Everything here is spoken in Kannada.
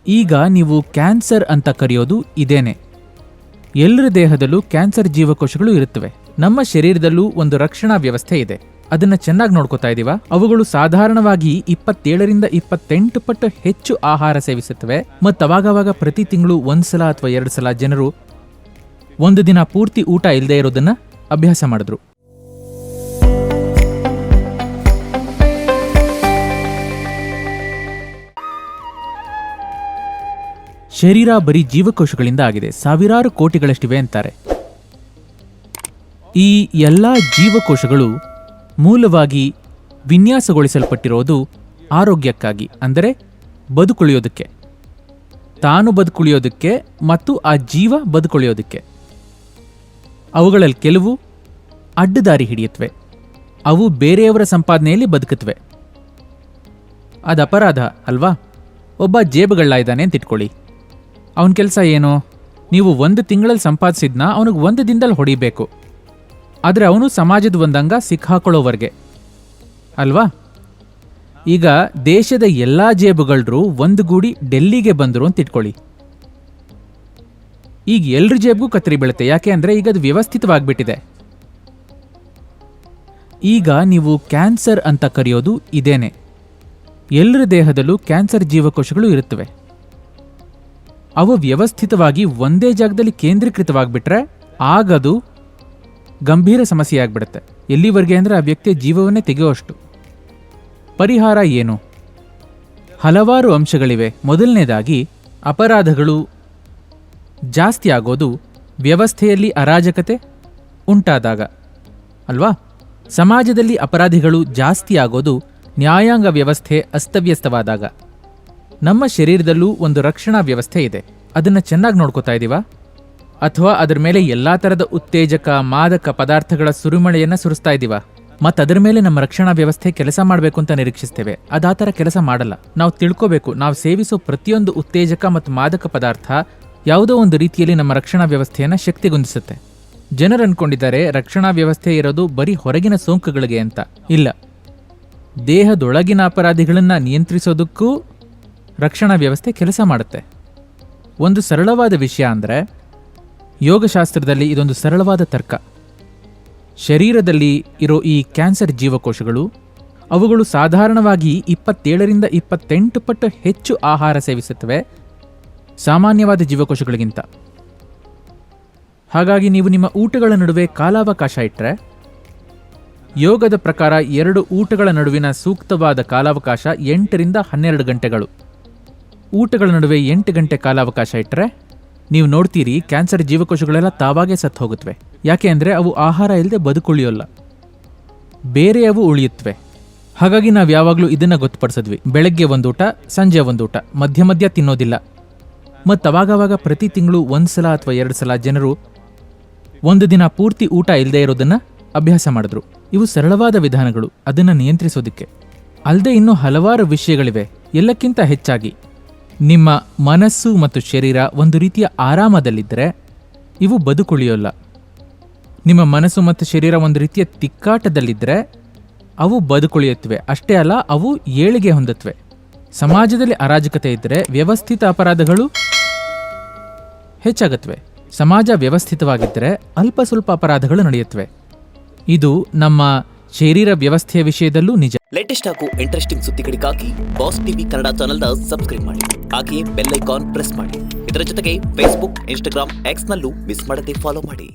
ಈಗ ನೀವು ಕ್ಯಾನ್ಸರ್ ಅಂತ ಕರೆಯೋದು ಇದೇನೆ. ಎಲ್ಲರ ದೇಹದಲ್ಲೂ ಕ್ಯಾನ್ಸರ್ ಜೀವಕೋಶಗಳು ಇರುತ್ತವೆ. ನಮ್ಮ ಶರೀರದಲ್ಲೂ ಒಂದು ರಕ್ಷಣಾ ವ್ಯವಸ್ಥೆ ಇದೆ. ಅದನ್ನ ಚೆನ್ನಾಗಿ ನೋಡ್ಕೋತಾ ಇದೀವ. ಅವುಗಳು ಸಾಧಾರಣವಾಗಿ 27ರಿಂದ 28 ಪಟ್ಟು ಹೆಚ್ಚು ಆಹಾರ ಸೇವಿಸುತ್ತವೆ. ಮತ್ತವಾಗವಾಗ ಪ್ರತಿ ತಿಂಗಳು 1 ಸಲ ಅಥವಾ 2 ಸಲ ಜನರು ಒಂದು ದಿನ ಪೂರ್ತಿ ಊಟ ಇಲ್ಲದೆ ಇರೋದನ್ನ ಅಭ್ಯಾಸ ಮಾಡಿದ್ರು. ಶರೀರ ಬರೀ ಜೀವಕೋಶಗಳಿಂದ ಆಗಿದೆ. ಸಾವಿರಾರು ಕೋಟಿಗಳಷ್ಟಿವೆ ಅಂತಾರೆ. ಈ ಎಲ್ಲಾ ಜೀವಕೋಶಗಳು ಮೂಲವಾಗಿ ವಿನ್ಯಾಸಗೊಳಿಸಲ್ಪಟ್ಟಿರೋದು ಆರೋಗ್ಯಕ್ಕಾಗಿ, ಅಂದರೆ ಬದುಕುಳಿಯೋದಕ್ಕೆ, ತಾನು ಬದುಕುಳಿಯೋದಕ್ಕೆ ಮತ್ತು ಆ ಜೀವ ಬದುಕುಳಿಯೋದಕ್ಕೆ. ಅವುಗಳಲ್ಲಿ ಕೆಲವು ಅಡ್ಡದಾರಿ ಹಿಡಿಯುತ್ತವೆ. ಅವು ಬೇರೆಯವರ ಸಂಪಾದನೆಯಲ್ಲಿ ಬದುಕುತ್ತವೆ. ಅದು ಅಪರಾಧ ಅಲ್ವಾ? ಒಬ್ಬ ಜೇಬುಗಳ್ಳ ಇದ್ದಾನೆ ಅಂತ ಇಟ್ಕೊಳ್ಳಿ. ಅವನ ಕೆಲಸ ಏನು? ನೀವು 1 ತಿಂಗಳಲ್ಲಿ ಸಂಪಾದಿಸಿದ್ನ ಅವನಿಗೆ 1 ದಿನದಲ್ಲಿ ಹೊಡಿಬೇಕು. ಆದರೆ ಅವನು ಸಮಾಜದ ಒಂದಂಗ ಸಿಕ್ಕಾಕೊಳ್ಳೋವರೆಗೆ ಅಲ್ವಾ? ಈಗ ದೇಶದ ಎಲ್ಲಾ ಜೇಬುಗಳರು ಒಂದುಗೂಡಿ ಡೆಲ್ಲಿಗೆ ಬಂದರು ಅಂತ ಇಟ್ಕೊಳ್ಳಿ. ಈಗ ಎಲ್ರ ಜೇಬ್ಗೂ ಕತ್ತರಿ ಬೀಳುತ್ತೆ. ಯಾಕೆ ಅಂದರೆ ಈಗ ಅದು ವ್ಯವಸ್ಥಿತವಾಗ್ಬಿಟ್ಟಿದೆ. ಈಗ ನೀವು ಕ್ಯಾನ್ಸರ್ ಅಂತ ಕರೆಯೋದು ಇದೇನೆ. ಎಲ್ಲರ ದೇಹದಲ್ಲೂ ಕ್ಯಾನ್ಸರ್ ಜೀವಕೋಶಗಳು ಇರುತ್ತವೆ. ಅವು ವ್ಯವಸ್ಥಿತವಾಗಿ ಒಂದೇ ಜಾಗದಲ್ಲಿ ಕೇಂದ್ರೀಕೃತವಾಗಿಬಿಟ್ರೆ ಆಗದು ಗಂಭೀರ ಸಮಸ್ಯೆಯಾಗ್ಬಿಡುತ್ತೆ. ಎಲ್ಲಿವರೆಗೆ ಅಂದರೆ ಆ ವ್ಯಕ್ತಿಯ ಜೀವವನ್ನೇ ತೆಗೆಯುವಷ್ಟು. ಪರಿಹಾರ ಏನು? ಹಲವಾರು ಅಂಶಗಳಿವೆ. ಮೊದಲನೇದಾಗಿ, ಅಪರಾಧಗಳು ಜಾಸ್ತಿ ಆಗೋದು ವ್ಯವಸ್ಥೆಯಲ್ಲಿ ಅರಾಜಕತೆ ಉಂಟಾದಾಗ ಅಲ್ವಾ? ಸಮಾಜದಲ್ಲಿ ಅಪರಾಧಿಗಳು ಜಾಸ್ತಿ ಆಗೋದು ನ್ಯಾಯಾಂಗ ವ್ಯವಸ್ಥೆ ಅಸ್ತವ್ಯಸ್ತವಾದಾಗ. ನಮ್ಮ ಶರೀರದಲ್ಲೂ ಒಂದು ರಕ್ಷಣಾ ವ್ಯವಸ್ಥೆ ಇದೆ. ಅದನ್ನು ಚೆನ್ನಾಗಿ ನೋಡ್ಕೋತಾ ಇದೀವ? ಅಥವಾ ಅದರ ಮೇಲೆ ಎಲ್ಲಾ ಥರದ ಉತ್ತೇಜಕ, ಮಾದಕ ಪದಾರ್ಥಗಳ ಸುರಿಮಳೆಯನ್ನು ಸುರಿಸ್ತಾ ಇದ್ದೀವ? ಮತ್ತು ಅದರ ಮೇಲೆ ನಮ್ಮ ರಕ್ಷಣಾ ವ್ಯವಸ್ಥೆ ಕೆಲಸ ಮಾಡಬೇಕು ಅಂತ ನಿರೀಕ್ಷಿಸ್ತೇವೆ. ಅದು ಆ ಥರ ಕೆಲಸ ಮಾಡಲ್ಲ. ನಾವು ತಿಳ್ಕೋಬೇಕು, ನಾವು ಸೇವಿಸೋ ಪ್ರತಿಯೊಂದು ಉತ್ತೇಜಕ ಮತ್ತು ಮಾದಕ ಪದಾರ್ಥ ಯಾವುದೋ ಒಂದು ರೀತಿಯಲ್ಲಿ ನಮ್ಮ ರಕ್ಷಣಾ ವ್ಯವಸ್ಥೆಯನ್ನು ಶಕ್ತಿಗೊಂದಿಸುತ್ತೆ. ಜನರು ಅನ್ಕೊಂಡಿದ್ದಾರೆ ರಕ್ಷಣಾ ವ್ಯವಸ್ಥೆ ಇರೋದು ಬರೀ ಹೊರಗಿನ ಸೋಂಕುಗಳಿಗೆ ಅಂತ. ಇಲ್ಲ, ದೇಹದೊಳಗಿನ ಅಪರಾಧಿಗಳನ್ನು ನಿಯಂತ್ರಿಸೋದಕ್ಕೂ ರಕ್ಷಣಾ ವ್ಯವಸ್ಥೆ ಕೆಲಸ ಮಾಡುತ್ತೆ. ಒಂದು ಸರಳವಾದ ವಿಷಯ ಅಂದರೆ, ಯೋಗಶಾಸ್ತ್ರದಲ್ಲಿ ಇದೊಂದು ಸರಳವಾದ ತರ್ಕ. ಶರೀರದಲ್ಲಿ ಇರೋ ಈ ಕ್ಯಾನ್ಸರ್ ಜೀವಕೋಶಗಳು ಅವುಗಳು ಸಾಧಾರಣವಾಗಿ 27ರಿಂದ 28 ಪಟ್ಟು ಹೆಚ್ಚು ಆಹಾರ ಸೇವಿಸುತ್ತವೆ ಸಾಮಾನ್ಯವಾದ ಜೀವಕೋಶಗಳಿಗಿಂತ. ಹಾಗಾಗಿ ನೀವು ನಿಮ್ಮ ಊಟಗಳ ನಡುವೆ ಕಾಲಾವಕಾಶ ಇಟ್ಟರೆ, ಯೋಗದ ಪ್ರಕಾರ 2 ಊಟಗಳ ನಡುವಿನ ಸೂಕ್ತವಾದ ಕಾಲಾವಕಾಶ 8ರಿಂದ 12 ಗಂಟೆಗಳು. ಊಟಗಳ ನಡುವೆ 8 ಗಂಟೆ ಕಾಲಾವಕಾಶ ಇಟ್ಟರೆ ನೀವು ನೋಡ್ತೀರಿ ಕ್ಯಾನ್ಸರ್ ಜೀವಕೋಶಗಳೆಲ್ಲ ತಾವಾಗೇ ಸತ್ತು ಹೋಗುತ್ತವೆ. ಯಾಕೆ ಅಂದರೆ ಅವು ಆಹಾರ ಇಲ್ಲದೆ ಬದುಕುಳಿಯೋಲ್ಲ, ಬೇರೆಯವು ಉಳಿಯುತ್ತವೆ. ಹಾಗಾಗಿ ನಾವು ಯಾವಾಗಲೂ ಇದನ್ನು ಗೊತ್ತುಪಡಿಸಿದ್ವಿ. ಬೆಳಗ್ಗೆ 1 ಊಟ, ಸಂಜೆ 1 ಊಟ, ಮಧ್ಯ ಮಧ್ಯ ತಿನ್ನೋದಿಲ್ಲ. ಮತ್ತು ಅವಾಗವಾಗ ಪ್ರತಿ ತಿಂಗಳು 1 ಸಲ ಅಥವಾ 2 ಸಲ ಜನರು ಒಂದು ದಿನ ಪೂರ್ತಿ ಊಟ ಇಲ್ಲದೆ ಇರೋದನ್ನು ಅಭ್ಯಾಸ ಮಾಡಿದ್ರು. ಇವು ಸರಳವಾದ ವಿಧಾನಗಳು ಅದನ್ನು ನಿಯಂತ್ರಿಸೋದಕ್ಕೆ. ಅಲ್ಲದೆ ಇನ್ನೂ ಹಲವಾರು ವಿಷಯಗಳಿವೆ. ಎಲ್ಲಕ್ಕಿಂತ ಹೆಚ್ಚಾಗಿ ನಿಮ್ಮ ಮನಸ್ಸು ಮತ್ತು ಶರೀರ ಒಂದು ರೀತಿಯ ಆರಾಮದಲ್ಲಿದ್ದರೆ ಇವು ಬದುಕುಳಿಯೋಲ್ಲ. ನಿಮ್ಮ ಮನಸ್ಸು ಮತ್ತು ಶರೀರ ಒಂದು ರೀತಿಯ ತಿಕ್ಕಾಟದಲ್ಲಿದ್ದರೆ ಅವು ಬದುಕುಳಿಯುತ್ತವೆ. ಅಷ್ಟೇ ಅಲ್ಲ, ಅವು ಏಳಿಗೆ ಹೊಂದುತ್ತವೆ. ಸಮಾಜದಲ್ಲಿ ಅರಾಜಕತೆ ಇದ್ದರೆ ವ್ಯವಸ್ಥಿತ ಅಪರಾಧಗಳು ಹೆಚ್ಚಾಗುತ್ತವೆ. ಸಮಾಜ ವ್ಯವಸ್ಥಿತವಾಗಿದ್ದರೆ ಅಲ್ಪ ಸ್ವಲ್ಪ ಅಪರಾಧಗಳು ನಡೆಯುತ್ತವೆ. ಇದು ನಮ್ಮ ಶರೀರ ವ್ಯವಸ್ಥೆಯ ವಿಷಯದಲ್ಲೂ ನಿಜ. ಲೇಟೆಸ್ಟ್ ಹಾಗೂ ಇಂಟ್ರೆಸ್ಟಿಂಗ್ ಸುದ್ದಿಗಳಿಗಾಗಿ ಬಾಸ್ ಟಿವಿ ಕನ್ನಡ ಚಾನೆಲ್ನ ಸಬ್ಸ್ಕ್ರೈಬ್ ಮಾಡಿ. ಹಾಗೆಯೇ ಬೆಲ್ ಐಕಾನ್ ಪ್ರೆಸ್ ಮಾಡಿ. ಇದರ ಜೊತೆಗೆ ಫೇಸ್ಬುಕ್, ಇನ್ಸ್ಟಾಗ್ರಾಮ್, ಎಕ್ಸ್ ನಲ್ಲೂ ಮಿಸ್ ಮಾಡದೆ ಫಾಲೋ ಮಾಡಿ.